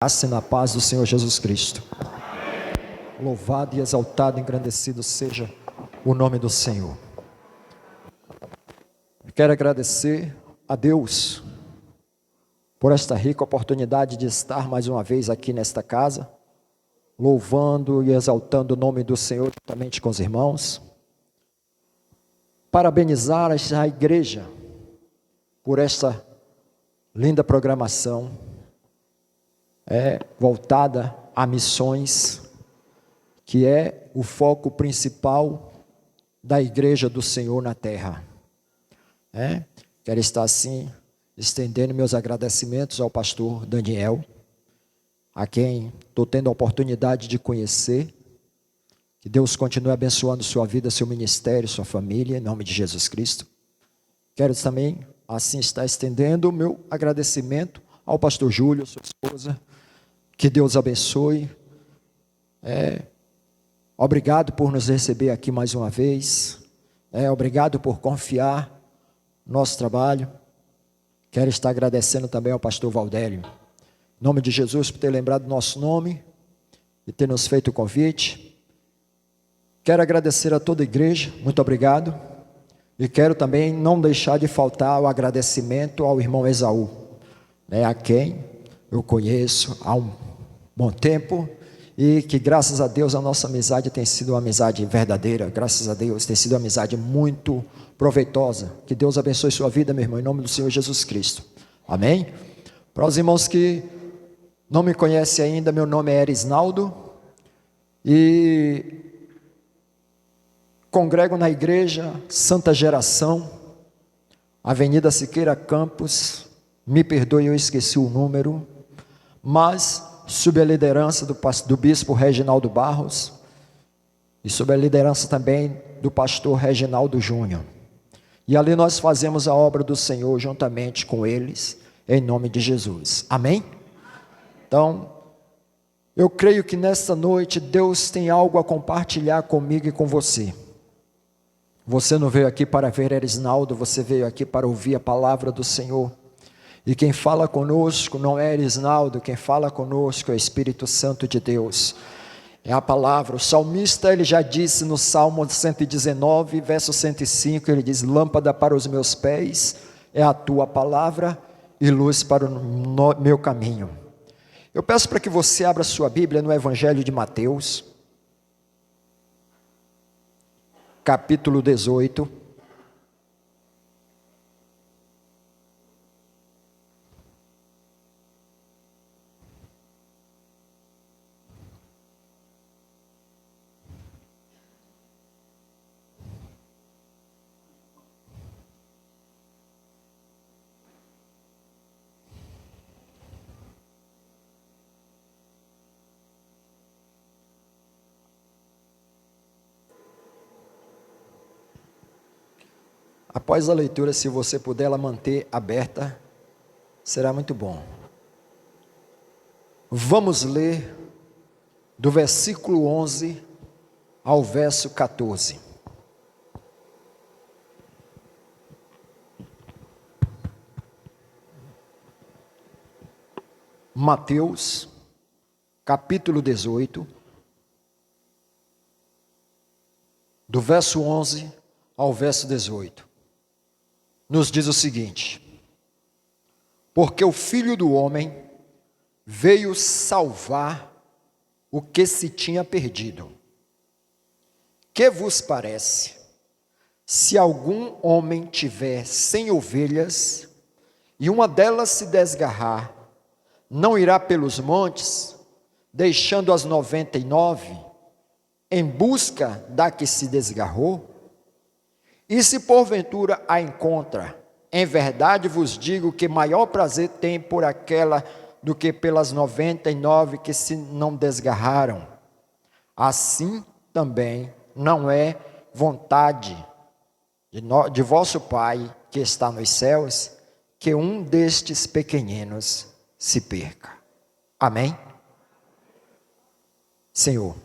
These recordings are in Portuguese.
Graça e na paz do Senhor Jesus Cristo. Louvado e exaltado, engrandecido seja o nome do Senhor. Quero agradecer a Deus por esta rica oportunidade de estar mais uma vez aqui nesta casa, louvando e exaltando o nome do Senhor juntamente com os irmãos. Parabenizar a igreja por esta linda programação voltada a missões, que é o foco principal da igreja do Senhor na terra. Quero estar assim, estendendo meus agradecimentos ao pastor Daniel, a quem estou tendo a oportunidade de conhecer. Que Deus continue abençoando sua vida, seu ministério, sua família, em nome de Jesus Cristo. Quero também, assim, estar estendendo o meu agradecimento ao pastor Júlio, sua esposa. Que Deus abençoe. Obrigado por nos receber aqui mais uma vez. Obrigado por confiar no nosso trabalho. Quero estar agradecendo também ao pastor Valdélio. Em nome de Jesus, por ter lembrado do nosso nome e ter nos feito o convite. Quero agradecer a toda a igreja. Muito obrigado. E quero também não deixar de faltar o agradecimento ao irmão Esaú, a quem eu conheço há um bom tempo, e que graças a Deus a nossa amizade tem sido uma amizade verdadeira, graças a Deus tem sido uma amizade muito proveitosa. Que Deus abençoe sua vida, meu irmão, em nome do Senhor Jesus Cristo, amém? Para os irmãos que não me conhecem ainda, meu nome é Erisnaldo, e congrego na igreja Santa Geração, Avenida Siqueira Campos, me perdoe, eu esqueci o número, mas sob a liderança do bispo Reginaldo Barros, e sob a liderança também do pastor Reginaldo Júnior, e ali nós fazemos a obra do Senhor juntamente com eles, em nome de Jesus, amém? Então, eu creio que nesta noite Deus tem algo a compartilhar comigo e com você. Você não veio aqui para ver Erisnaldo, você veio aqui para ouvir a palavra do Senhor. E quem fala conosco não é Erisnaldo, quem fala conosco é o Espírito Santo de Deus. É a palavra. O salmista, ele já disse no Salmo 119, verso 105, ele diz: lâmpada para os meus pés é a tua palavra e luz para o meu caminho. Eu peço para que você abra sua Bíblia no Evangelho de Mateus, capítulo 18. Após a leitura, se você puder ela manter aberta, será muito bom. Vamos ler do versículo 11 ao verso 14. Mateus, capítulo 18, do verso 11 ao verso 18. Nos diz o seguinte: porque o Filho do Homem veio salvar o que se tinha perdido. Que vos parece? Se algum homem tiver 100 ovelhas, e uma delas se desgarrar, não irá pelos montes, deixando as 99, em busca da que se desgarrou? E se porventura a encontra, em verdade vos digo que maior prazer tem por aquela do que pelas 99 que se não desgarraram. Assim também não é vontade de vosso Pai que está nos céus, que um destes pequeninos se perca. Amém? Senhor,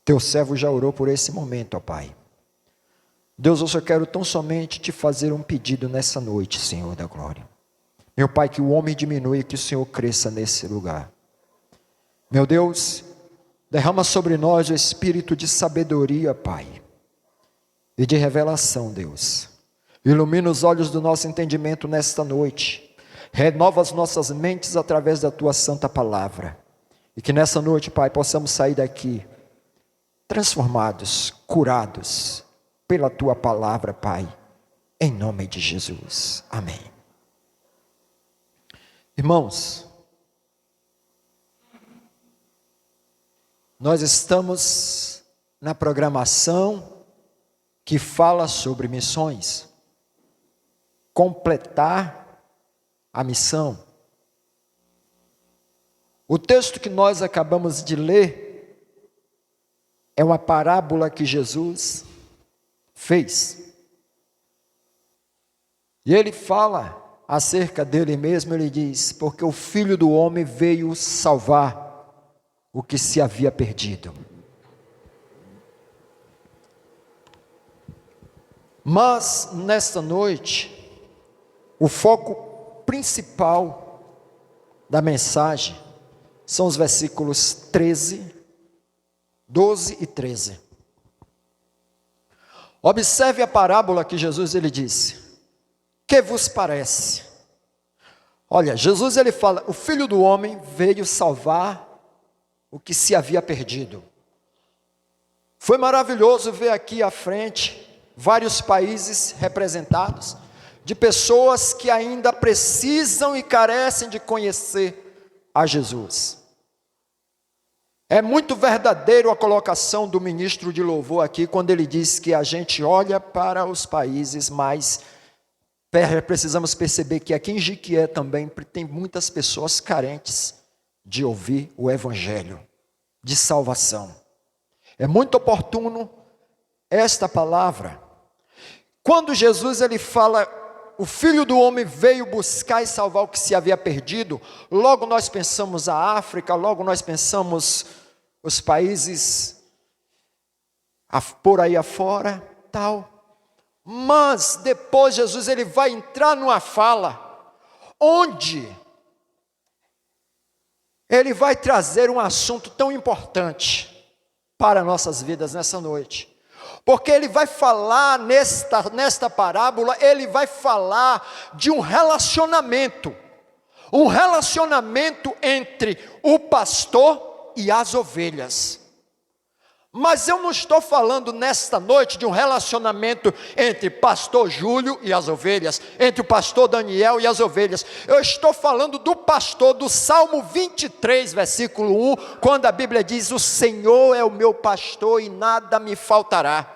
teu servo já orou por esse momento, ó Pai. Deus, eu só quero tão somente te fazer um pedido nessa noite, Senhor da glória. Meu Pai, que o homem diminua e que o Senhor cresça nesse lugar. Meu Deus, derrama sobre nós o espírito de sabedoria, Pai, e de revelação, Deus. Ilumina os olhos do nosso entendimento nesta noite. Renova as nossas mentes através da Tua santa palavra. E que nessa noite, Pai, possamos sair daqui transformados, curados pela Tua palavra, Pai. Em nome de Jesus. Amém. Irmãos, nós estamos na programação que fala sobre missões. Completar a missão. O texto que nós acabamos de ler é uma parábola que Jesus fez. E ele fala acerca dele mesmo, ele diz: porque o Filho do Homem veio salvar o que se havia perdido. Mas, nesta noite, o foco principal da mensagem são os versículos 13, 12 e 13. Observe a parábola que Jesus ele disse. Que vos parece? Olha, Jesus ele fala, o Filho do Homem veio salvar o que se havia perdido. Foi maravilhoso ver aqui à frente vários países representados, de pessoas que ainda precisam e carecem de conhecer a Jesus. É muito verdadeiro a colocação do ministro de louvor aqui, quando ele diz que a gente olha para os países, mas precisamos perceber que aqui em Jiquié também tem muitas pessoas carentes de ouvir o evangelho de salvação. É muito oportuno esta palavra. Quando Jesus ele fala, o Filho do Homem veio buscar e salvar o que se havia perdido, logo nós pensamos a África, logo nós pensamos os países por aí afora, tal. Mas depois Jesus ele vai entrar numa fala onde ele vai trazer um assunto tão importante para nossas vidas nessa noite. Porque ele vai falar nesta parábola, ele vai falar de um relacionamento entre o pastor e as ovelhas. Mas eu não estou falando nesta noite de um relacionamento entre pastor Júlio e as ovelhas, entre o pastor Daniel e as ovelhas. Eu estou falando do pastor do Salmo 23, versículo 1, quando a Bíblia diz: o Senhor é o meu pastor e nada me faltará.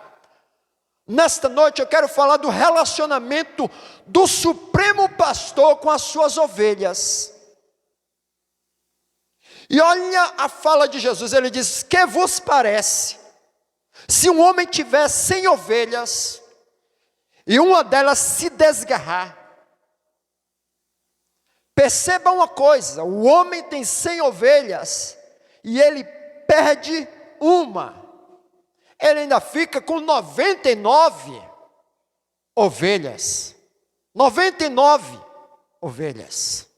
Nesta noite eu quero falar do relacionamento do supremo pastor com as suas ovelhas. E olha a fala de Jesus, ele diz: que vos parece, se um homem tiver 100 ovelhas, e uma delas se desgarrar? Perceba uma coisa, o homem tem 100 ovelhas, e ele perde uma, ele ainda fica com 99 ovelhas, 99 ovelhas.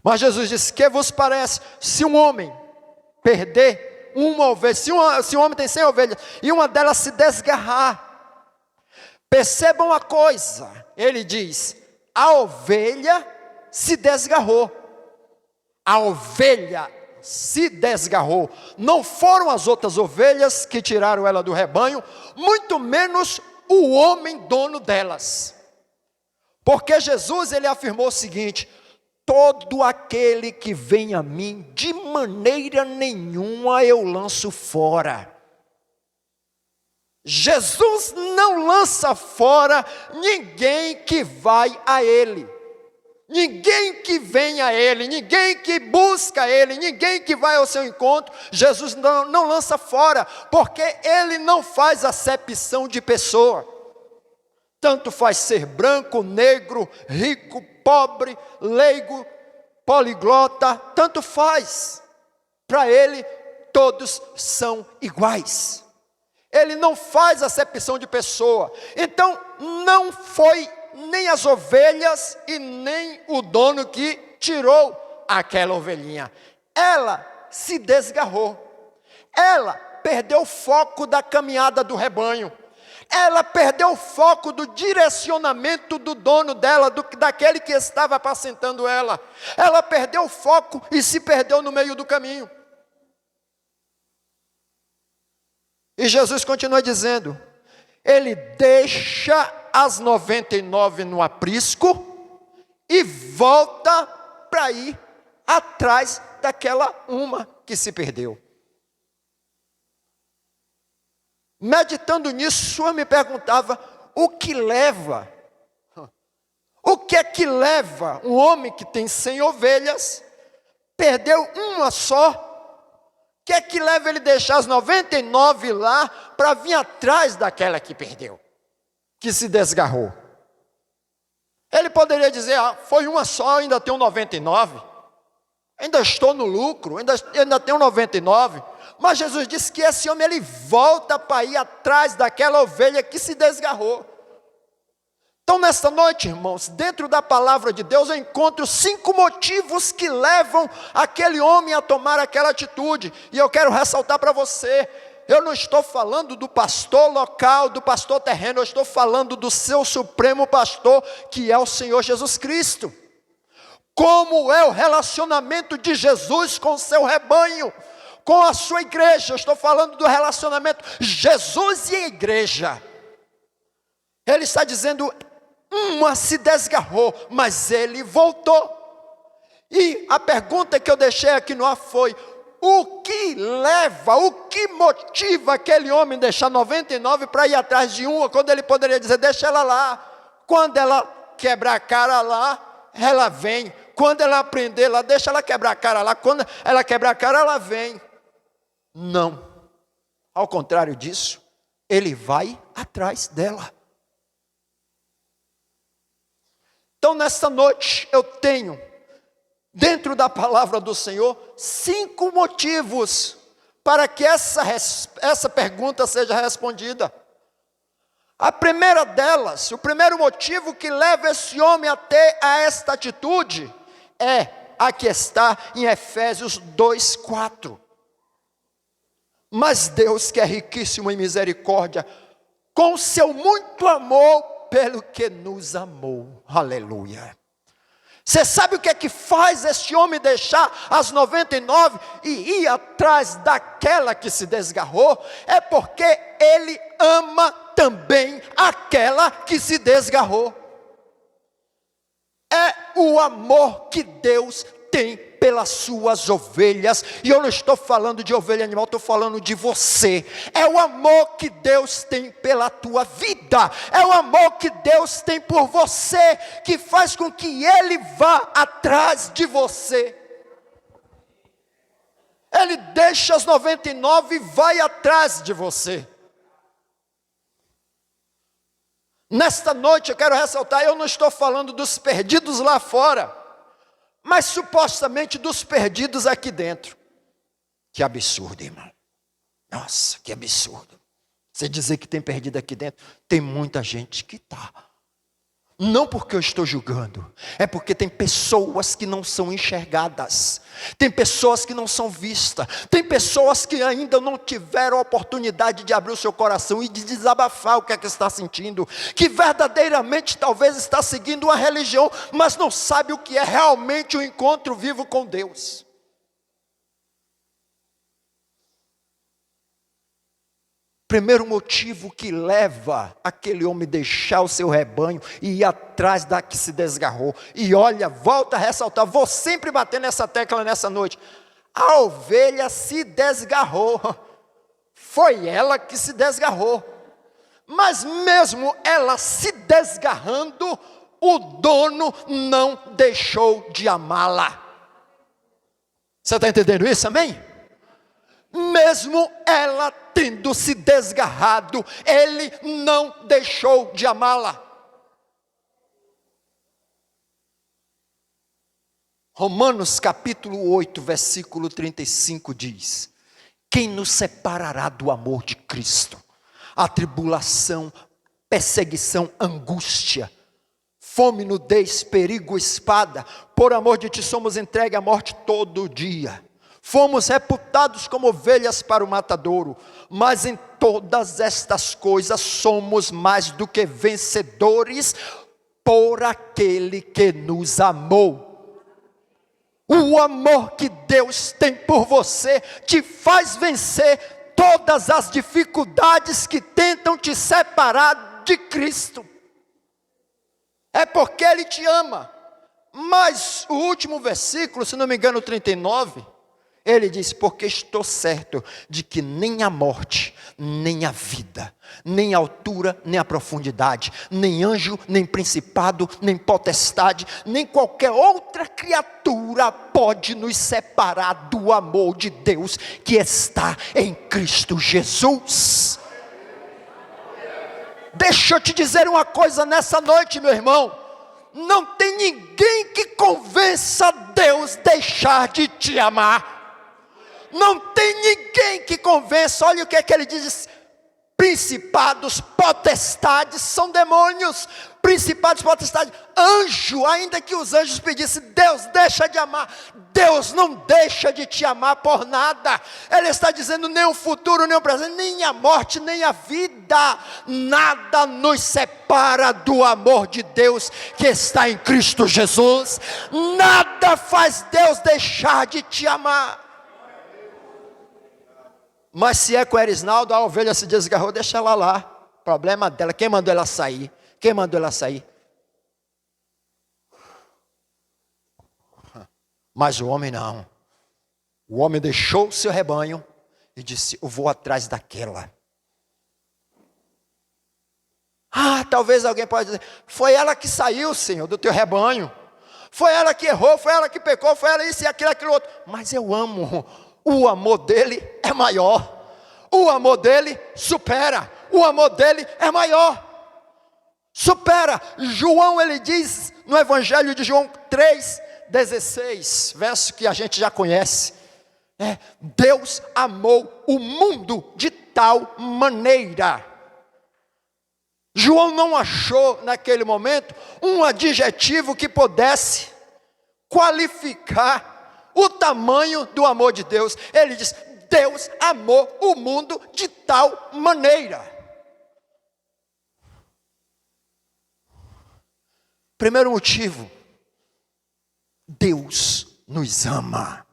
Mas Jesus disse: que vos parece, se um homem perder uma ovelha, se um homem tem 100 ovelhas, e uma delas se desgarrar? Percebam uma coisa, ele diz, a ovelha se desgarrou, a ovelha se desgarrou, não foram as outras ovelhas que tiraram ela do rebanho, muito menos o homem dono delas, porque Jesus ele afirmou o seguinte: todo aquele que vem a mim, de maneira nenhuma eu lanço fora. Jesus não lança fora ninguém que vai a Ele, ninguém que vem a Ele, ninguém que busca Ele, ninguém que vai ao seu encontro. Jesus não lança fora, porque Ele não faz acepção de pessoa. Tanto faz ser branco, negro, rico, pobre, leigo, poliglota, tanto faz. Para Ele, todos são iguais. Ele não faz acepção de pessoa. Então, não foi nem as ovelhas e nem o dono que tirou aquela ovelhinha. Ela se desgarrou. Ela perdeu o foco da caminhada do rebanho. Ela perdeu o foco do direcionamento do dono dela, daquele que estava apacentando ela. Ela perdeu o foco e se perdeu no meio do caminho. E Jesus continua dizendo, ele deixa as 99 no aprisco e volta para ir atrás daquela uma que se perdeu. Meditando nisso, eu me perguntava, o que é que leva um homem que tem 100 ovelhas, perdeu uma só, o que é que leva ele deixar as 99 lá, para vir atrás daquela que perdeu, que se desgarrou? Ele poderia dizer, foi uma só, ainda tenho 99, ainda estou no lucro, ainda tenho 99, mas Jesus disse que esse homem, ele volta para ir atrás daquela ovelha que se desgarrou. Então, nesta noite, irmãos, dentro da palavra de Deus, eu encontro 5 motivos que levam aquele homem a tomar aquela atitude. E eu quero ressaltar para você, eu não estou falando do pastor local, do pastor terreno, eu estou falando do seu supremo pastor, que é o Senhor Jesus Cristo. Como é o relacionamento de Jesus com o seu rebanho, com a sua igreja? Eu estou falando do relacionamento Jesus e a igreja. Ele está dizendo, uma se desgarrou, mas ele voltou. E a pergunta que eu deixei aqui no ar foi, o que motiva aquele homem a deixar 99 para ir atrás de uma, quando ele poderia dizer, deixa ela lá, quando ela quebrar a cara lá, ela vem, quando ela aprender lá, deixa ela quebrar a cara lá, quando ela quebrar a cara, ela vem. Não, ao contrário disso, ele vai atrás dela. Então, nesta noite, eu tenho, dentro da palavra do Senhor, 5 motivos para que essa pergunta seja respondida. A primeira delas, o primeiro motivo que leva esse homem até a esta atitude, é a que está em Efésios 2:4. Mas Deus, que é riquíssimo em misericórdia, com seu muito amor, pelo que nos amou. Aleluia. Você sabe o que é que faz este homem deixar as 99 e ir atrás daquela que se desgarrou? É porque ele ama também aquela que se desgarrou. É o amor que Deus tem pelas suas ovelhas, e eu não estou falando de ovelha animal, estou falando de você. É o amor que Deus tem pela tua vida, é o amor que Deus tem por você, que faz com que Ele vá atrás de você. Ele deixa as 99 e vai atrás de você. Nesta noite eu quero ressaltar, eu não estou falando dos perdidos lá fora, mas supostamente dos perdidos aqui dentro. Que absurdo, irmão. Nossa, que absurdo. Você dizer que tem perdido aqui dentro, tem muita gente que está. Não porque eu estou julgando, é porque tem pessoas que não são enxergadas, tem pessoas que não são vistas, tem pessoas que ainda não tiveram a oportunidade de abrir o seu coração e de desabafar o que é que está sentindo, que verdadeiramente talvez está seguindo uma religião, mas não sabe o que é realmente o encontro vivo com Deus. Primeiro motivo que leva aquele homem a deixar o seu rebanho e ir atrás da que se desgarrou. E olha, volta a ressaltar, vou sempre bater nessa tecla nessa noite. A ovelha se desgarrou. Foi ela que se desgarrou. Mas mesmo ela se desgarrando, o dono não deixou de amá-la. Você está entendendo isso, amém? Mesmo ela tendo se desgarrado, ele não deixou de amá-la. Romanos capítulo 8, versículo 35 diz: quem nos separará do amor de Cristo? A tribulação, perseguição, angústia, fome, nudez, perigo, espada. Por amor de ti somos entregues à morte todo dia. Fomos reputados como ovelhas para o matadouro, mas em todas estas coisas somos mais do que vencedores por aquele que nos amou. O amor que Deus tem por você te faz vencer todas as dificuldades que tentam te separar de Cristo. É porque Ele te ama. Mas o último versículo, se não me engano, 39, ele diz: porque estou certo de que nem a morte, nem a vida, nem a altura, nem a profundidade, nem anjo, nem principado, nem potestade, nem qualquer outra criatura pode nos separar do amor de Deus que está em Cristo Jesus. Deixa eu te dizer uma coisa nessa noite, meu irmão. Não tem ninguém que convença Deus a deixar de te amar. Não tem ninguém que convença. Olha o que é que ele diz: principados, potestades, são demônios. Principados, potestades, anjo, ainda que os anjos pedissem: Deus, deixa de amar. Deus não deixa de te amar por nada. Ele está dizendo: nem o futuro, nem o presente, nem a morte, nem a vida, nada nos separa do amor de Deus que está em Cristo Jesus. Nada faz Deus deixar de te amar. Mas se é com a Erisnaldo, a ovelha se desgarrou, deixa ela lá. Problema dela. Quem mandou ela sair? Quem mandou ela sair? Mas o homem não. O homem deixou o seu rebanho e disse: eu vou atrás daquela. Talvez alguém possa dizer: foi ela que saiu, Senhor, do teu rebanho. Foi ela que errou, foi ela que pecou, foi ela isso e aquilo outro. Mas eu amo. O amor dele é maior. O amor dele supera. O amor dele é maior. Supera. João, ele diz no Evangelho de João 3,16, verso que a gente já conhece. Deus amou o mundo de tal maneira. João não achou naquele momento um adjetivo que pudesse qualificar o tamanho do amor de Deus. Ele diz: Deus amou o mundo de tal maneira. Primeiro motivo: Deus nos ama.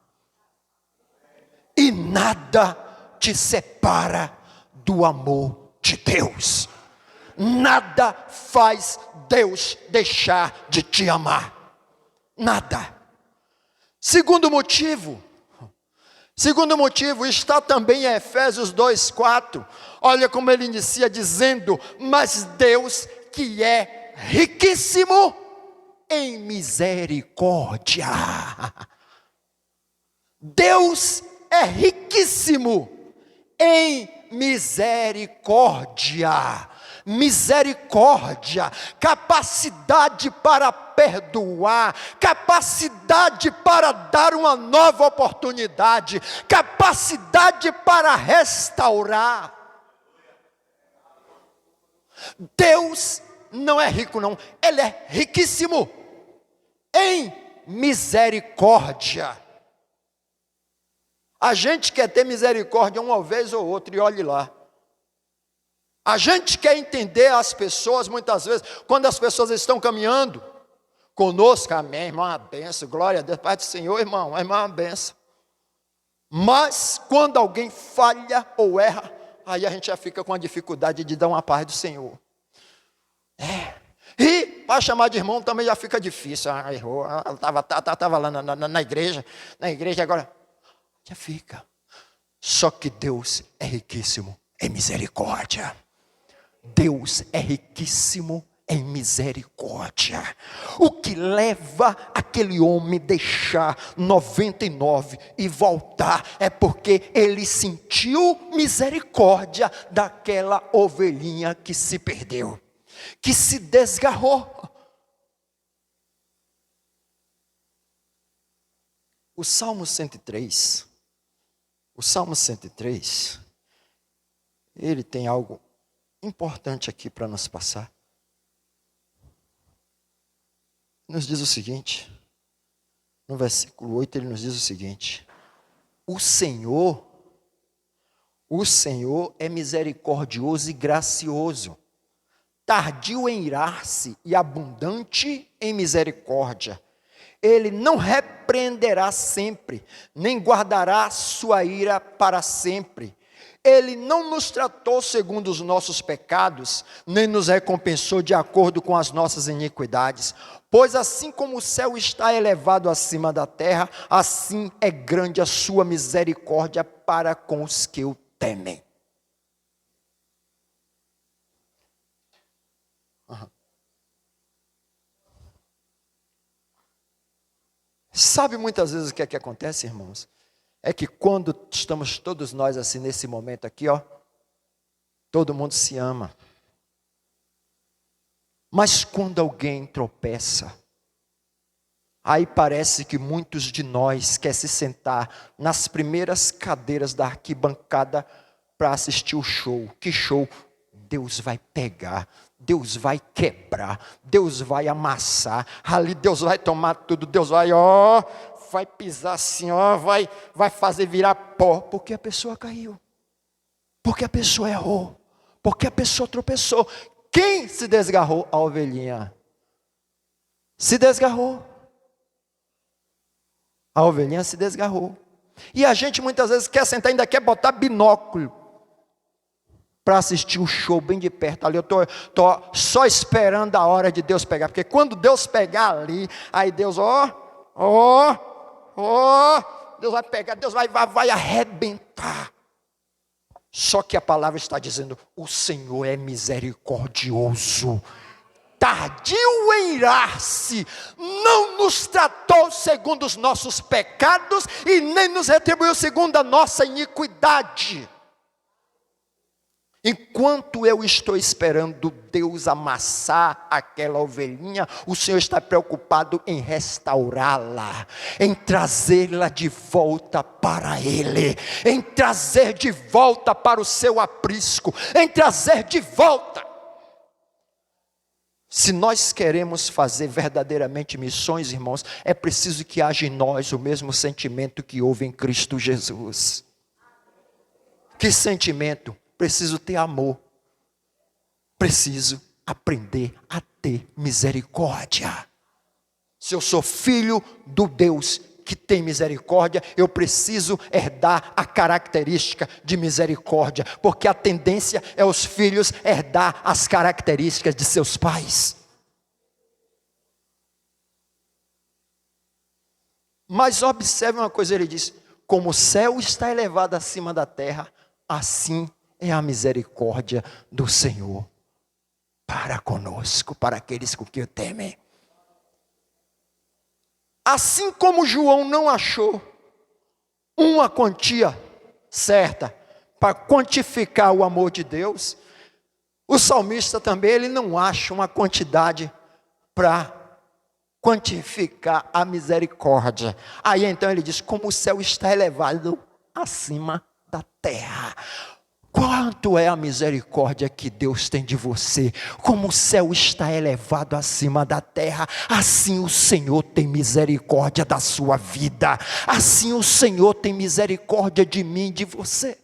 E nada te separa do amor de Deus. Nada faz Deus deixar de te amar. Nada. Segundo motivo está também em Efésios 2,4. Olha como ele inicia dizendo: mas Deus, que é riquíssimo em misericórdia. Deus é riquíssimo em misericórdia. Misericórdia, capacidade para perdoar, capacidade para dar uma nova oportunidade, capacidade para restaurar. Deus não é rico não, Ele é riquíssimo em misericórdia. A gente quer ter misericórdia uma vez ou outra e olhe lá. A gente quer entender as pessoas muitas vezes, quando as pessoas estão caminhando conosco: amém, irmão, uma benção, glória a Deus, Pai do Senhor, irmão, uma benção. Mas quando alguém falha ou erra, aí a gente já fica com a dificuldade de dar uma paz do Senhor. E para chamar de irmão também já fica difícil. Errou, estava lá na igreja agora, já fica. Só que Deus é riquíssimo em misericórdia. Deus é riquíssimo em misericórdia. O que leva aquele homem deixar 99 e voltar é porque ele sentiu misericórdia daquela ovelhinha que se perdeu, que se desgarrou. O Salmo 103, ele tem algo importante aqui para nos passar. nos diz o seguinte, no versículo 8 ele nos diz o seguinte: o Senhor é misericordioso e gracioso, tardio em irar-se e abundante em misericórdia. Ele não repreenderá sempre, nem guardará sua ira para sempre. Ele não nos tratou segundo os nossos pecados, nem nos recompensou de acordo com as nossas iniquidades. Pois assim como o céu está elevado acima da terra, assim é grande a sua misericórdia para com os que o temem. Sabe muitas vezes o que é que acontece, irmãos? É que quando estamos todos nós assim nesse momento aqui, ó, todo mundo se ama. Mas quando alguém tropeça, aí parece que muitos de nós querem se sentar nas primeiras cadeiras da arquibancada para assistir o show. Que show? Deus vai pegar, Deus vai quebrar, Deus vai amassar, ali Deus vai tomar tudo, Deus vai, vai pisar assim, vai fazer virar pó, porque a pessoa caiu, porque a pessoa errou, porque a pessoa tropeçou. Quem se desgarrou? A ovelhinha. Se desgarrou. A ovelhinha se desgarrou. E a gente muitas vezes quer sentar, ainda quer botar binóculo para assistir o show bem de perto ali. Eu estou só esperando a hora de Deus pegar, porque quando Deus pegar ali, aí Deus, Deus vai pegar, Deus vai arrebentar. Só que a palavra está dizendo, o Senhor é misericordioso, tardio em irar-se, não nos tratou segundo os nossos pecados, e nem nos retribuiu segundo a nossa iniquidade. Enquanto eu estou esperando Deus amassar aquela ovelhinha, o Senhor está preocupado em restaurá-la, em trazê-la de volta para Ele, em trazer de volta para o seu aprisco, em trazer de volta. Se nós queremos fazer verdadeiramente missões, irmãos, é preciso que haja em nós o mesmo sentimento que houve em Cristo Jesus. Que sentimento? Preciso ter amor, preciso aprender a ter misericórdia. Se eu sou filho do Deus que tem misericórdia, eu preciso herdar a característica de misericórdia, porque a tendência é os filhos herdar as características de seus pais. Mas observe uma coisa, ele diz, como o céu está elevado acima da terra, assim é a misericórdia do Senhor para conosco, para aqueles que o temem. Assim como João não achou uma quantia certa para quantificar o amor de Deus, o salmista também ele não acha uma quantidade para quantificar a misericórdia. Aí então ele diz, como o céu está elevado acima da terra. Quanto é a misericórdia que Deus tem de você? Como o céu está elevado acima da terra, assim o Senhor tem misericórdia da sua vida. Assim o Senhor tem misericórdia de mim e de você.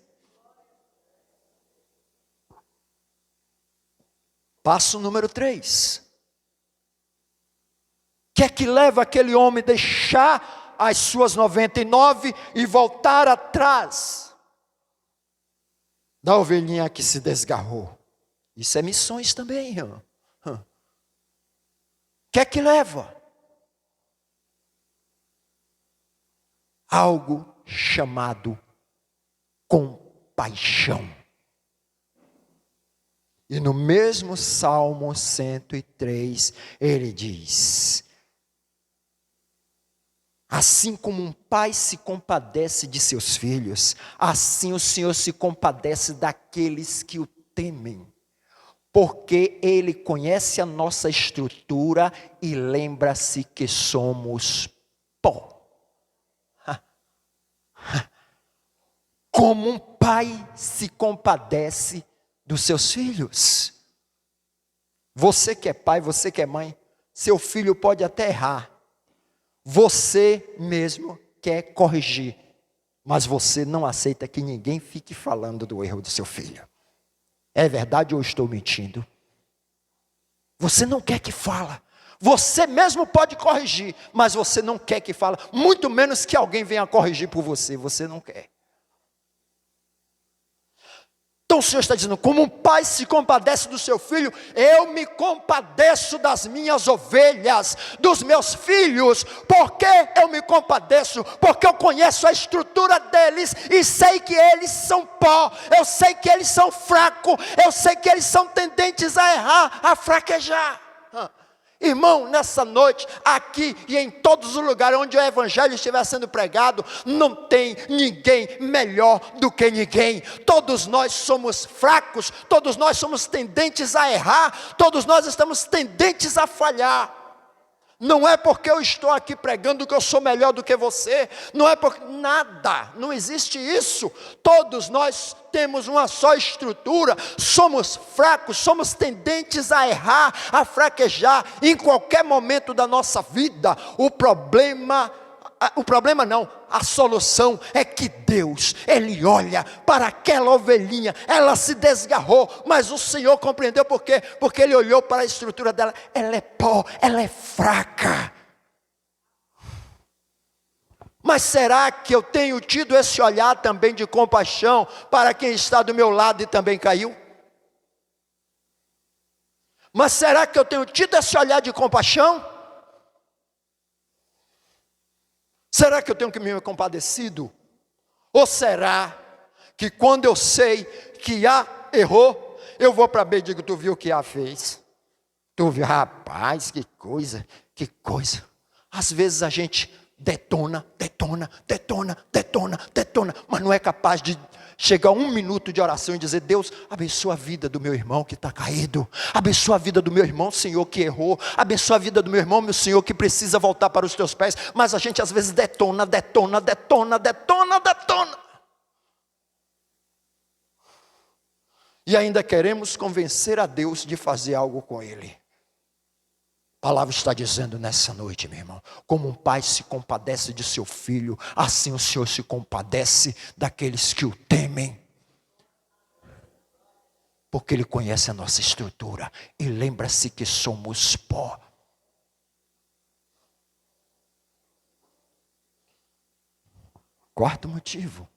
Passo número 3. O que é que leva aquele homem a deixar as suas 99 e voltar atrás da ovelhinha que se desgarrou? Isso é missões também, irmão. O que é que leva? Algo chamado compaixão. E no mesmo Salmo 103, ele diz, assim como um pai se compadece de seus filhos, assim o Senhor se compadece daqueles que o temem. Porque Ele conhece a nossa estrutura e lembra-se que somos pó. Como um pai se compadece dos seus filhos. Você que é pai, você que é mãe, seu filho pode até errar. Você mesmo quer corrigir, mas você não aceita que ninguém fique falando do erro do seu filho. É verdade ou estou mentindo? Você não quer que fala. Você mesmo pode corrigir, mas você não quer que fala. Muito menos que alguém venha corrigir por você. Você não quer. Então o Senhor está dizendo, como um pai se compadece do seu filho, eu me compadeço das minhas ovelhas, dos meus filhos. Por que eu me compadeço? Porque eu conheço a estrutura deles e sei que eles são pó, eu sei que eles são fracos, eu sei que eles são tendentes a errar, a fraquejar. Irmão, nessa noite, aqui e em todos os lugares onde o evangelho estiver sendo pregado, não tem ninguém melhor do que ninguém. Todos nós somos fracos, todos nós somos tendentes a errar, todos nós estamos tendentes a falhar. Não é porque eu estou aqui pregando que eu sou melhor do que você, não é porque nada, não existe isso. Todos nós temos uma só estrutura, somos fracos, somos tendentes a errar, a fraquejar em qualquer momento da nossa vida. A solução é que Deus, Ele olha para aquela ovelhinha, ela se desgarrou, mas o Senhor compreendeu por quê? Porque Ele olhou para a estrutura dela, ela é pó, ela é fraca. Mas será que eu tenho tido esse olhar também de compaixão para quem está do meu lado e também caiu? Mas será que eu tenho tido esse olhar de compaixão? Será que eu tenho que me compadecido? Ou será que quando eu sei que A errou, eu vou para B e digo, tu viu o que A fez? Tu viu, rapaz, que coisa. Às vezes a gente detona, mas não é capaz de chegar 1 minuto de oração e dizer, Deus, abençoa a vida do meu irmão que está caído, abençoa a vida do meu irmão, Senhor, que errou, abençoa a vida do meu irmão, meu Senhor, que precisa voltar para os teus pés. Mas a gente às vezes detona. E ainda queremos convencer a Deus de fazer algo com Ele. A palavra está dizendo nessa noite, meu irmão, como um pai se compadece de seu filho, assim o Senhor se compadece daqueles que o temem. Porque Ele conhece a nossa estrutura e lembra-se que somos pó. O quarto motivo.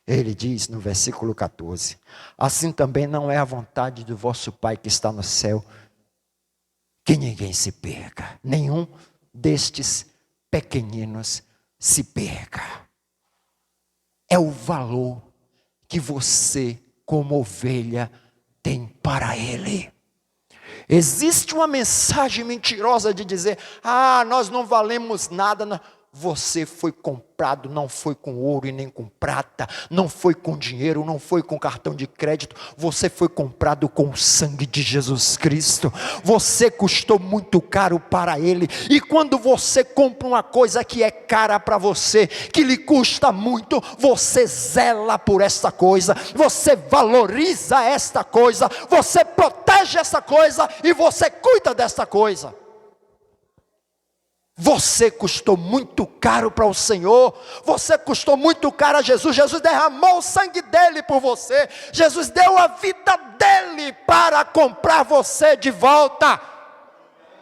Ele diz no versículo 14, assim também não é a vontade do vosso Pai que está no céu, que ninguém se perca, nenhum destes pequeninos se perca. É o valor que você, como ovelha, tem para Ele. Existe uma mensagem mentirosa de dizer, nós não valemos nada. Você foi comprado, não foi com ouro e nem com prata, não foi com dinheiro, não foi com cartão de crédito, você foi comprado com o sangue de Jesus Cristo. Você custou muito caro para Ele, e quando você compra uma coisa que é cara para você, que lhe custa muito, você zela por esta coisa, você valoriza esta coisa, você protege esta coisa e você cuida desta coisa. Você custou muito caro para o Senhor, você custou muito caro a Jesus. Jesus derramou o sangue dele por você, Jesus deu a vida dele para comprar você de volta.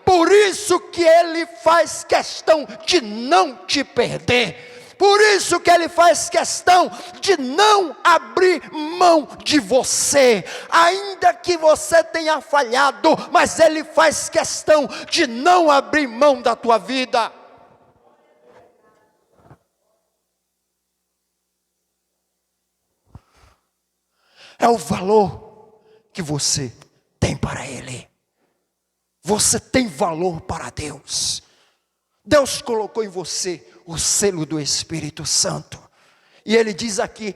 Por isso que Ele faz questão de não te perder. Por isso que Ele faz questão de não abrir mão de você, ainda que você tenha falhado, mas Ele faz questão de não abrir mão da tua vida. É o valor que você tem para Ele. Você tem valor para Deus. Deus colocou em você o selo do Espírito Santo. E Ele diz aqui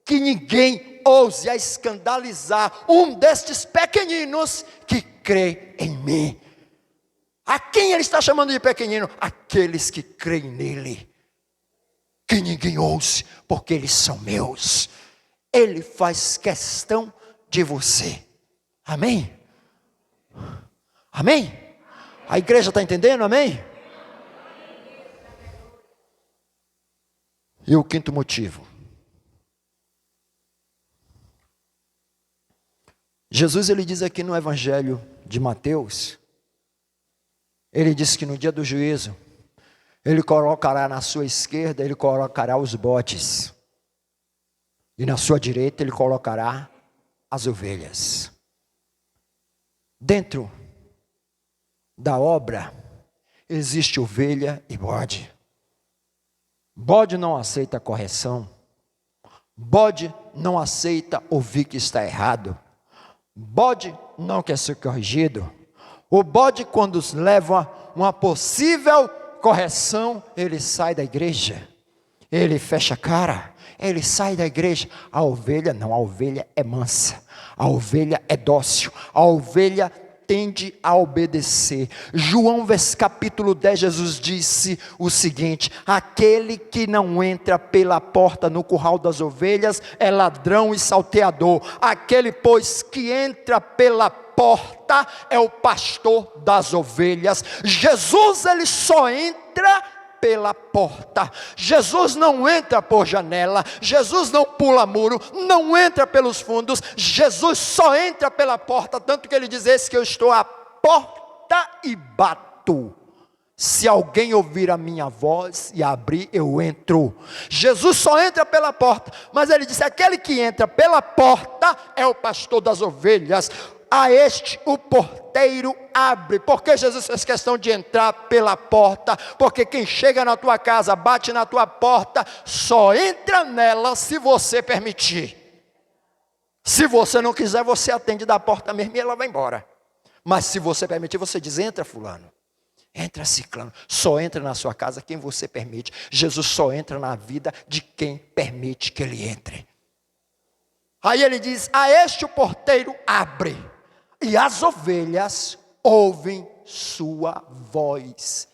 que ninguém ouse a escandalizar um destes pequeninos que crê em mim. A quem Ele está chamando de pequenino? Aqueles que creem nele. Que ninguém ouse, porque eles são meus. Ele faz questão de você. Amém? Amém? A igreja está entendendo? Amém? E o quinto motivo. Jesus, ele diz aqui no Evangelho de Mateus, ele diz que no dia do juízo, ele colocará na sua esquerda, ele colocará os bodes, e na sua direita ele colocará as ovelhas. Dentro da obra, existe ovelha e bode. Bode não aceita correção, bode não aceita ouvir que está errado, bode não quer ser corrigido. O bode, quando leva uma possível correção, ele sai da igreja, ele fecha a cara, ele sai da igreja. A ovelha não, a ovelha é mansa, a ovelha é dócil, a ovelha tende a obedecer. João capítulo 10, Jesus disse o seguinte: aquele que não entra pela porta no curral das ovelhas é ladrão e salteador. Aquele, pois, que entra pela porta é o pastor das ovelhas. Jesus, ele só entra pela porta. Jesus não entra por janela, Jesus não pula muro, não entra pelos fundos, Jesus só entra pela porta, tanto que ele diz: eis que eu estou à porta e bato. Se alguém ouvir a minha voz e abrir, eu entro. Jesus só entra pela porta, mas ele disse: aquele que entra pela porta é o pastor das ovelhas. A este o porteiro abre. Porque Jesus fez questão de entrar pela porta? Porque quem chega na tua casa, bate na tua porta, só entra nela se você permitir. Se você não quiser, você atende da porta mesmo e ela vai embora. Mas se você permitir, você diz: entra fulano, entra ciclano. Só entra na sua casa quem você permite. Jesus só entra na vida de quem permite que ele entre. Aí ele diz: a este o porteiro abre, e as ovelhas ouvem sua voz.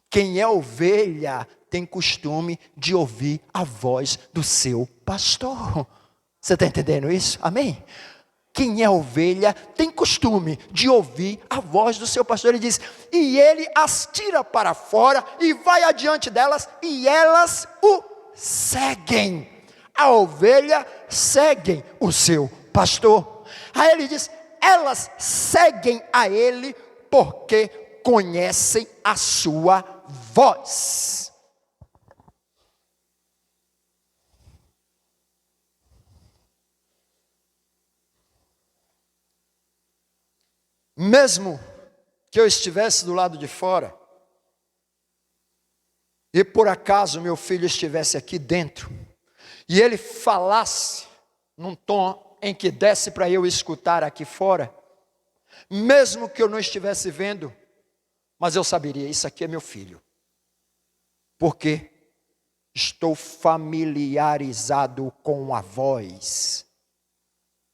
Quem é ovelha tem costume de ouvir a voz do seu pastor. Você está entendendo isso? Amém? Quem é ovelha tem costume de ouvir a voz do seu pastor. Ele diz: e ele as tira para fora e vai adiante delas, e elas o seguem. A ovelha segue o seu pastor. Aí ele diz: elas seguem a ele porque conhecem a sua voz. Mesmo que eu estivesse do lado de fora, e por acaso meu filho estivesse aqui dentro, e ele falasse num tom em que desse para eu escutar aqui fora, mesmo que eu não estivesse vendo, mas eu saberia: isso aqui é meu filho, porque estou familiarizado com a voz.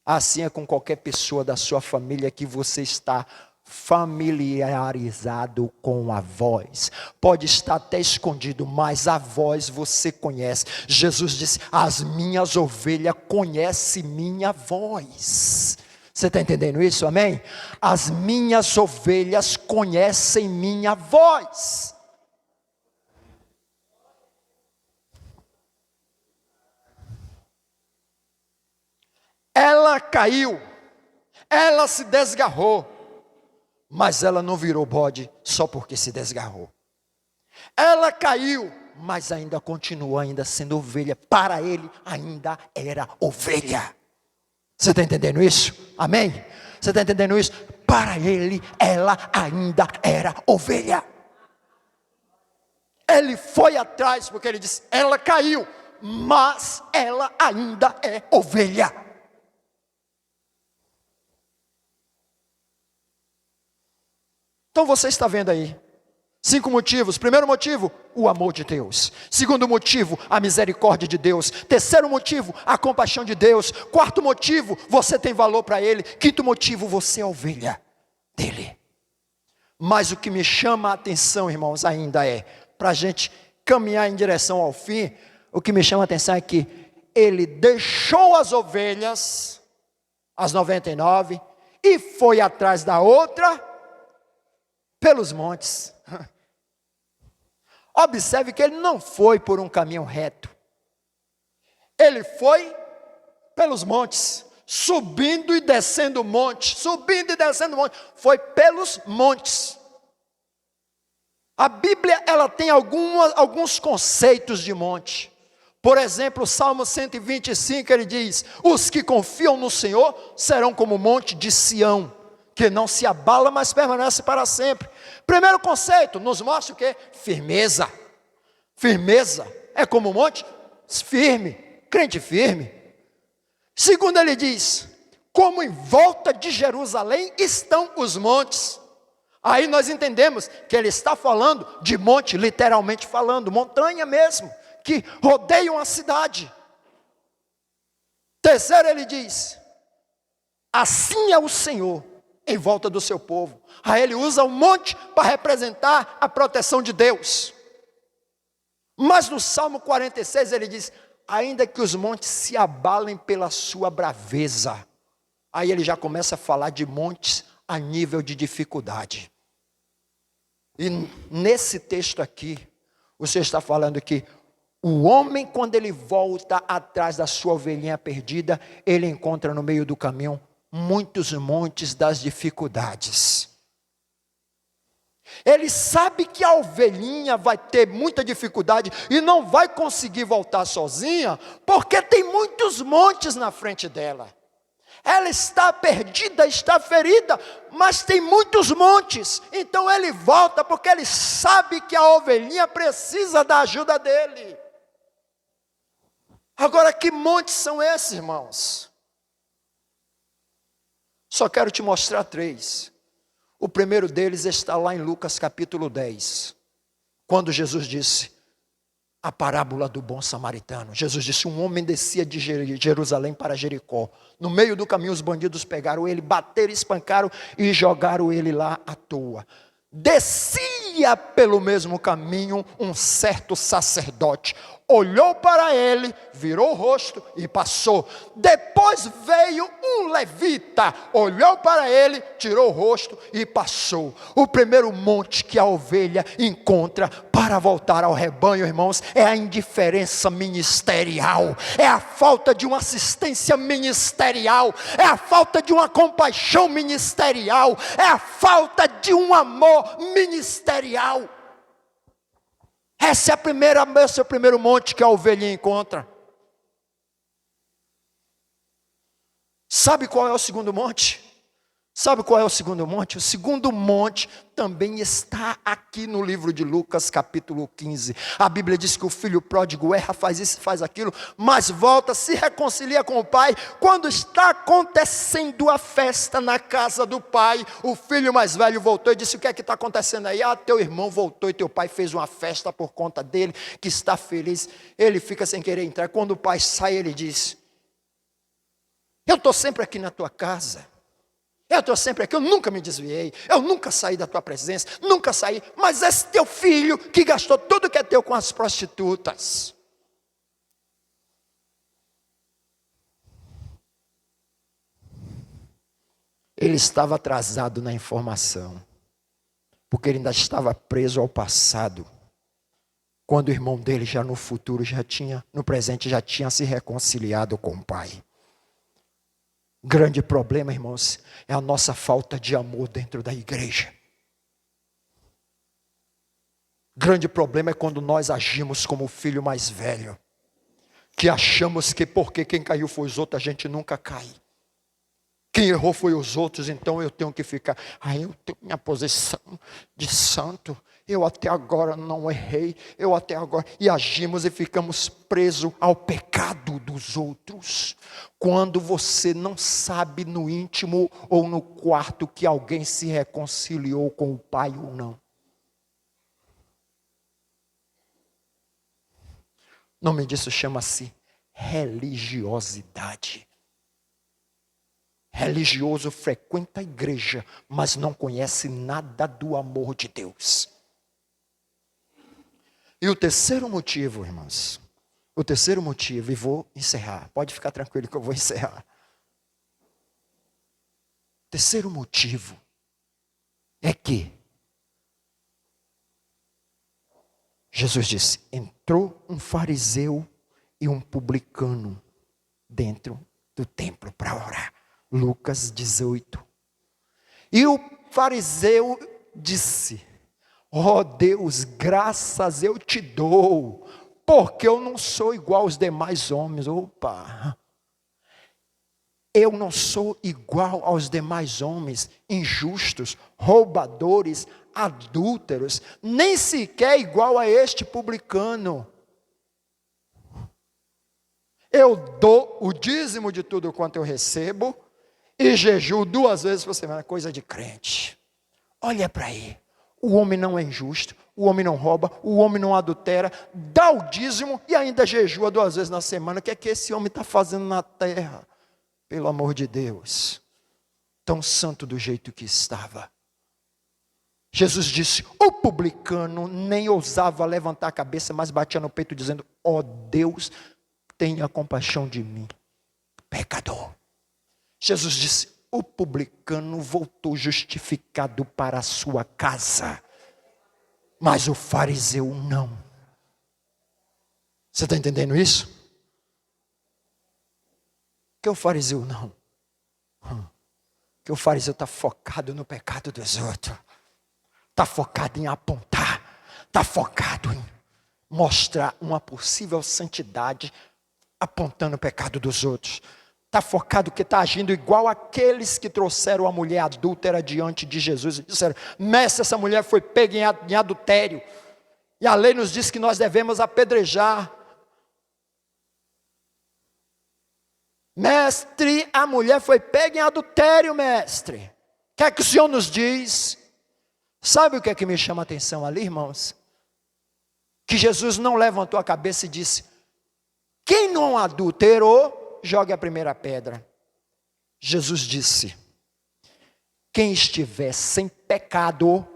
Assim é com qualquer pessoa da sua família que você está familiarizado com a voz. Pode estar até escondido, mas a voz você conhece. Jesus disse: as minhas ovelhas conhecem minha voz. Você está entendendo isso? Amém? As minhas ovelhas conhecem minha voz. Ela caiu, ela se desgarrou, mas ela não virou bode só porque se desgarrou. Ela caiu, mas ainda continua sendo ovelha. Para ele ainda era ovelha. Você está entendendo isso? Amém? Você está entendendo isso? Para ele ela ainda era ovelha. Ele foi atrás porque ele disse: ela caiu, mas ela ainda é ovelha. Então você está vendo aí 5 motivos. Primeiro motivo, o amor de Deus. Segundo motivo, a misericórdia de Deus. Terceiro motivo, a compaixão de Deus. Quarto motivo, você tem valor para Ele. Quinto motivo, você é ovelha dele. Mas o que me chama a atenção, irmãos, ainda é, para a gente caminhar em direção ao fim, o que me chama a atenção é que Ele deixou as ovelhas, as 99, e foi atrás da outra pelos montes. Observe que ele não foi por um caminho reto. Ele foi pelos montes, subindo e descendo o monte, subindo e descendo o monte. Foi pelos montes. A Bíblia, ela tem alguns conceitos de monte. Por exemplo, o Salmo 125, ele diz: os que confiam no Senhor serão como o monte de Sião, que não se abala, mas permanece para sempre. Primeiro conceito, nos mostra o quê? Firmeza. Firmeza é como um monte firme, crente firme. Segundo, ele diz: como em volta de Jerusalém estão os montes. Aí nós entendemos que ele está falando de monte, literalmente falando, montanha mesmo, que rodeiam a cidade. Terceiro, ele diz: assim é o Senhor em volta do seu povo. Aí ele usa o monte para representar a proteção de Deus. Mas no Salmo 46 ele diz: ainda que os montes se abalem pela sua braveza. Aí ele já começa a falar de montes a nível de dificuldade. E nesse texto aqui, o Senhor está falando que o homem, quando ele volta atrás da sua ovelhinha perdida, ele encontra no meio do caminho muitos montes das dificuldades. Ele sabe que a ovelhinha vai ter muita dificuldade e não vai conseguir voltar sozinha, porque tem muitos montes na frente dela. Ela está perdida, está ferida, mas tem muitos montes. Então ele volta porque ele sabe que a ovelhinha precisa da ajuda dele. Agora, que montes são esses, irmãos? Só quero te mostrar 3. O primeiro deles está lá em Lucas capítulo 10. Quando Jesus disse a parábola do bom samaritano. Jesus disse: um homem descia de Jerusalém para Jericó. No meio do caminho os bandidos pegaram ele, bateram, espancaram e jogaram ele lá à toa. Descia pelo mesmo caminho um certo sacerdote. Olhou para ele, virou o rosto e passou. Depois veio um levita, olhou para ele, tirou o rosto e passou. O primeiro monte que a ovelha encontra para voltar ao rebanho, irmãos, é a indiferença ministerial, é a falta de uma assistência ministerial, é a falta de uma compaixão ministerial, é a falta de um amor ministerial. Esse é o primeiro monte que a ovelha encontra. Sabe qual é o segundo monte? Sabe qual é o segundo monte? O segundo monte também está aqui no livro de Lucas, capítulo 15. A Bíblia diz que o filho pródigo erra, faz isso, faz aquilo, mas volta, se reconcilia com o pai. Quando está acontecendo a festa na casa do pai, o filho mais velho voltou e disse: o que é que está acontecendo aí? Ah, teu irmão voltou e teu pai fez uma festa por conta dele, que está feliz. Ele fica sem querer entrar. Quando o pai sai, ele diz: eu estou sempre aqui na tua casa. Eu estou sempre aqui, eu nunca me desviei, eu nunca saí da tua presença, nunca saí, mas esse teu filho que gastou tudo que é teu com as prostitutas. Ele estava atrasado na informação, porque ele ainda estava preso ao passado, quando o irmão dele já no futuro, no presente já tinha se reconciliado com o pai. Grande problema, irmãos, é a nossa falta de amor dentro da igreja. Grande problema é quando nós agimos como o filho mais velho, que achamos que porque quem caiu foi os outros, a gente nunca cai. Quem errou foi os outros, então eu tenho que ficar. Eu tenho minha posição de santo. Eu até agora não errei. Eu até agora. E agimos e ficamos presos ao pecado dos outros. Quando você não sabe no íntimo ou no quarto que alguém se reconciliou com o pai ou não. O nome disso chama-se religiosidade. Religioso frequenta a igreja, mas não conhece nada do amor de Deus. E o terceiro motivo, irmãos, e vou encerrar, pode ficar tranquilo que eu vou encerrar. O terceiro motivo é que Jesus disse: entrou um fariseu e um publicano dentro do templo para orar. Lucas 18. E o fariseu disse: ó Deus, graças eu te dou, porque eu não sou igual aos demais homens. Opa! Eu não sou igual aos demais homens, injustos, roubadores, adúlteros, nem sequer igual a este publicano. Eu dou o dízimo de tudo quanto eu recebo e jejuo 2 vezes por semana, coisa de crente. Olha para aí, o homem não é injusto, o homem não rouba, o homem não adultera, dá o dízimo e ainda jejua 2 vezes na semana. O que é que esse homem está fazendo na terra? Pelo amor de Deus, tão santo do jeito que estava. Jesus disse: o publicano nem ousava levantar a cabeça, mas batia no peito dizendo: ó Deus, tenha compaixão de mim, pecador. Jesus disse: o publicano voltou justificado para a sua casa, mas o fariseu não. Você está entendendo isso? Que o fariseu não. Que o fariseu está focado no pecado dos outros. Está focado em apontar. Está focado em mostrar uma possível santidade, apontando o pecado dos outros. Está focado que está agindo igual aqueles que trouxeram a mulher adúltera diante de Jesus e disseram: mestre, essa mulher foi pega em adultério, e a lei nos diz que nós devemos apedrejar. Mestre, a mulher foi pega em adultério, mestre. O que é que o Senhor nos diz? Sabe o que é que me chama a atenção ali, irmãos? Que Jesus não levantou a cabeça e disse: quem não adulterou, jogue a primeira pedra. Jesus disse: quem estiver sem pecado.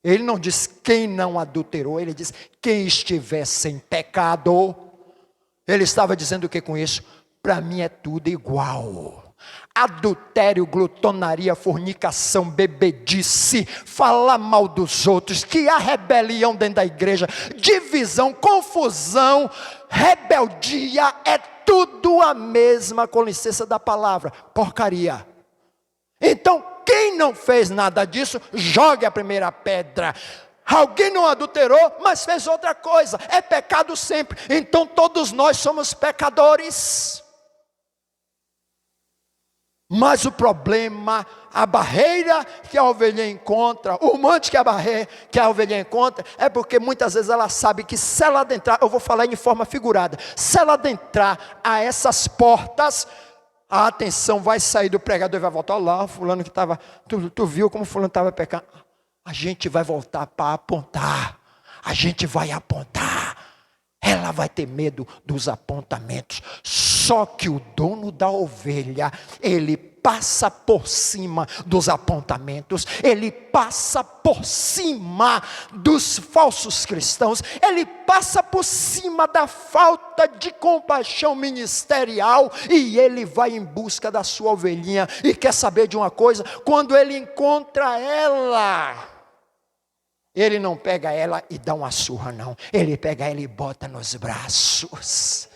Ele não diz quem não adulterou, ele diz quem estiver sem pecado. Ele estava dizendo o que com isso? Para mim é tudo igual. Adultério, glutonaria, fornicação, bebedice, falar mal dos outros, que há rebelião dentro da igreja, divisão, confusão, rebeldia, é tudo a mesma, com licença da palavra, porcaria. Então, quem não fez nada disso, jogue a primeira pedra. Alguém não adulterou, mas fez outra coisa, é pecado sempre. Então todos nós somos pecadores. Mas o problema, a barreira que a ovelha encontra, o monte que a ovelha encontra, é porque muitas vezes ela sabe que se ela adentrar, eu vou falar em forma figurada, se ela adentrar a essas portas, a atenção vai sair do pregador e vai voltar lá, fulano que estava, tu viu como fulano estava pecando? A gente vai voltar para apontar, a gente vai apontar, ela vai ter medo dos apontamentos. Só que o dono da ovelha, ele passa por cima dos apontamentos, ele passa por cima dos falsos cristãos, ele passa por cima da falta de compaixão ministerial, e ele vai em busca da sua ovelhinha. E quer saber de uma coisa? Quando ele encontra ela, ele não pega ela e dá uma surra, não. Ele pega ela e bota nos braços.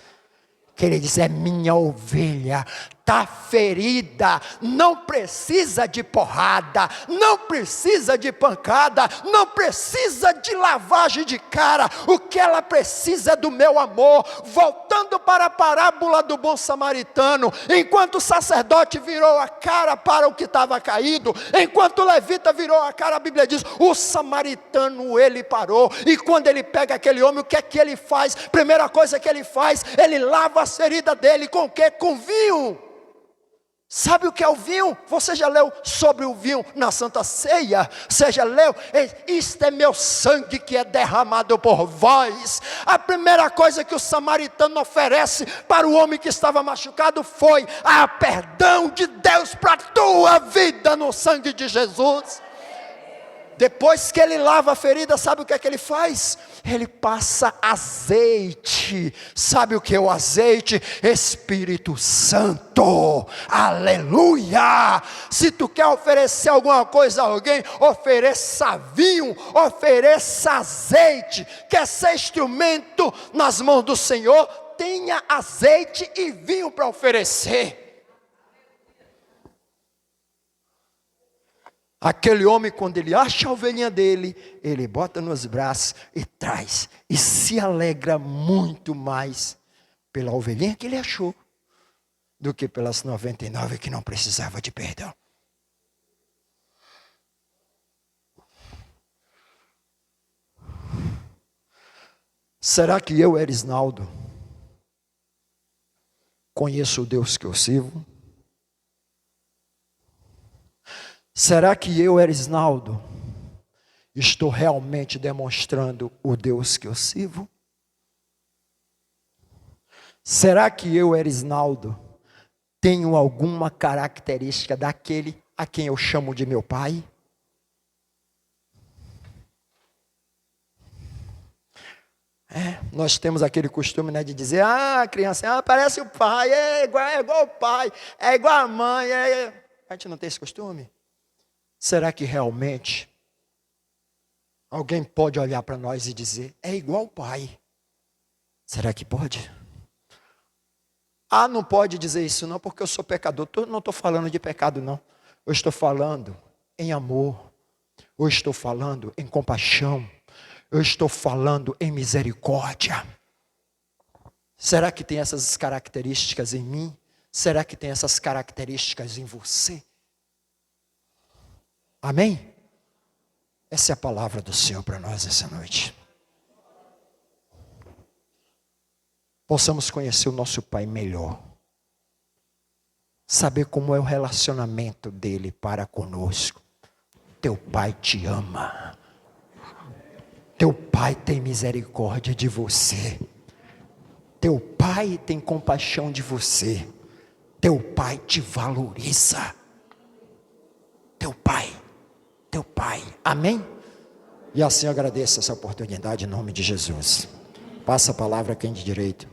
Que ele diz: é minha ovelha, está ferida, não precisa de porrada, não precisa de pancada, não precisa de lavagem de cara, o que ela precisa é do meu amor. Voltando para a parábola do bom samaritano, enquanto o sacerdote virou a cara para o que estava caído, enquanto o levita virou a cara, a Bíblia diz, o samaritano ele parou, e quando ele pega aquele homem, o que é que ele faz? Primeira coisa que ele faz, ele lava as feridas dele com o quê? Com vinho. Sabe o que é o vinho? Você já leu sobre o vinho na Santa Ceia? Você já leu? Isto é meu sangue que é derramado por vós. A primeira coisa que o samaritano oferece para o homem que estava machucado foi a perdão de Deus para a tua vida no sangue de Jesus. Depois que ele lava a ferida, sabe o que é que ele faz? Ele passa azeite. Sabe o que é o azeite? Espírito Santo. Aleluia! Se tu quer oferecer alguma coisa a alguém, ofereça vinho, ofereça azeite. Quer ser instrumento nas mãos do Senhor? Tenha azeite e vinho para oferecer. Aquele homem, quando ele acha a ovelhinha dele, ele bota nos braços e traz. E se alegra muito mais pela ovelhinha que ele achou, do que pelas 99 que não precisava de perdão. Será que eu, Erisnaldo, conheço o Deus que eu sirvo? Será que eu, Erisnaldo, estou realmente demonstrando o Deus que eu sirvo? Será que eu, Erisnaldo, tenho alguma característica daquele a quem eu chamo de meu pai? Nós temos aquele costume, né, de dizer, criança, parece o pai, é igual o pai, é igual a mãe. A gente não tem esse costume? Será que realmente alguém pode olhar para nós e dizer, é igual o pai? Será que pode? Não pode dizer isso não, porque eu sou pecador. Não estou falando de pecado não. Eu estou falando em amor. Eu estou falando em compaixão. Eu estou falando em misericórdia. Será que tem essas características em mim? Será que tem essas características em você? Amém? Essa é a palavra do Senhor para nós essa noite. Possamos conhecer o nosso Pai melhor. Saber como é o relacionamento dele para conosco. Teu Pai te ama. Teu Pai tem misericórdia de você. Teu Pai tem compaixão de você. Teu Pai te valoriza. Teu Pai. Amém? E assim eu agradeço essa oportunidade em nome de Jesus. Passa a palavra a quem de direito.